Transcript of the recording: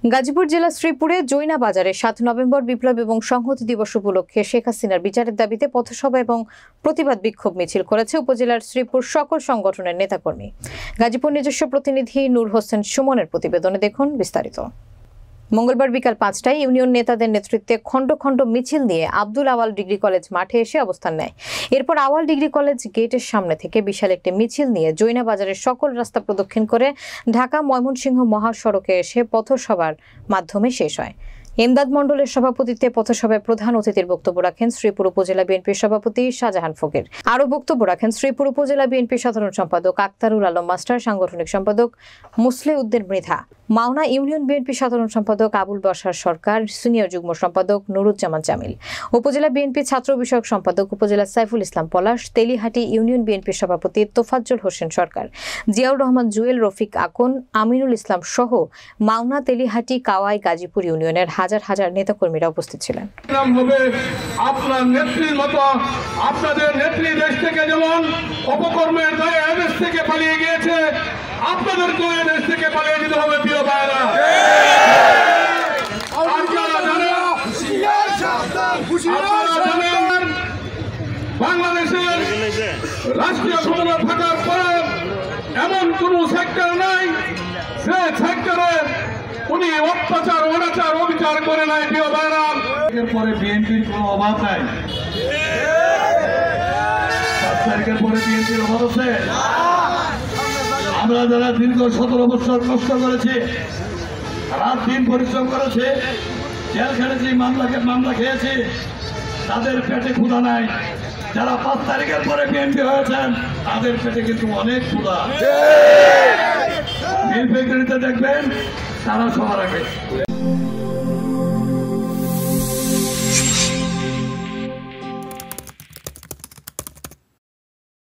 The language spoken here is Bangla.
গাজীপুর জেলা শ্রীপুরে জৈনা বাজারে ৭ নভেম্বর বিপ্লব এবং সংহতি দিবস উপলক্ষে শেখ হাসিনার বিচারের দাবিতে পথসভা এবং প্রতিবাদ বিক্ষোভ মিছিল করেছে উপজেলার শ্রীপুর সকল সংগঠনের নেতাকর্মী। গাজীপুর নিজস্ব প্রতিনিধি নূর হোসেন সুমনের প্রতিবেদনে দেখুন বিস্তারিত। মঙ্গলবার বিকাল ৫টায় ইউনিয়ন নেতাদের নেতৃত্বে খণ্ড খণ্ড মিছিল নিয়ে আব্দুল আওয়াল ডিগ্রি কলেজ মাঠে এসে অবস্থান নেয়। এরপর আওয়াল ডিগ্রি কলেজ গেটের সামনে থেকে বিশাল একটি মিছিল নিয়ে জৈনা বাজারের সকল রাস্তা প্রদক্ষিণ করে ঢাকা ময়মনসিংহ মহাসড়কে এসে পথসভার মাধ্যমে শেষ হয়। এমদাদ মণ্ডলের সভাপতিত্বে পথসভায় প্রধান অতিথির বক্তব্য রাখেন শ্রীপুর উপজেলা বিএনপির সভাপতি শাহজাহান ফকির। আরও বক্তব্য রাখেন শ্রীপুর উপজেলা বিএনপির সাধারণ সম্পাদক আক্তারুল আলম মাস্টার, সাংগঠনিক সম্পাদক মুসলে উদ্দিন মৃধা, মাওনা ইউনিয়ন বিএনপির সাধারণ সম্পাদক আবুল বশার সরকার, সিনিয়র যুগ্ম সম্পাদক নুরুজ্জামান জামিল, উপজেলা বিএনপি ছাত্র বিষয়ক সম্পাদক উপজেলা সাইফুল ইসলাম পলাশ, তেলিহাটি ইউনিয়ন বিএনপির সভাপতি তোফাজ্জল হোসেন সরকার, জিয়াউর রহমান জুয়েল, রফিক আকন, আমিনুল ইসলাম সহ মাওনা, তেলিহাটি, কাওয়াই, গাজীপুর ইউনিয়নের হাজার হাজার নেতাকর্মীরা উপস্থিত ছিলেন। আপনার নেত্রীর মতো আপনাদের নেত্রী দেশ থেকে যেমন অপকর্মের দায়ে দেশ থেকে পালিয়ে গিয়েছে, আপনাদেরকে দেশ থেকে পালিয়ে যেতে হবে প্রিয় ভাইরা। বাংলাদেশের রাষ্ট্রীয় ক্ষমতা থাকার পর এমন কোন সেক্টর নাই যে সেক্টরের উনি অত্যাচার, অনাচার, অবিচার করে নাই প্রিয় ভাইরা। এর পরে বিএনপির কোনো অভাব নাই। 7 তারিখের পরে বিএনপির অভাব আছে? আমরা যারা দীর্ঘ 17 বছর কষ্ট করেছি, রাত দিন পরিশ্রম করেছে, জেল খেটেছি, মামলা খেয়েছি, তাদের পেটে ক্ষুধা নাই। যারা 5 তারিখের পরে বিএনপি হয়েছেন তাদের পেটে কিন্তু অনেক ক্ষুধা। মিল ফ্যাক্টরিতে দেখবেন তারা সবার আগে।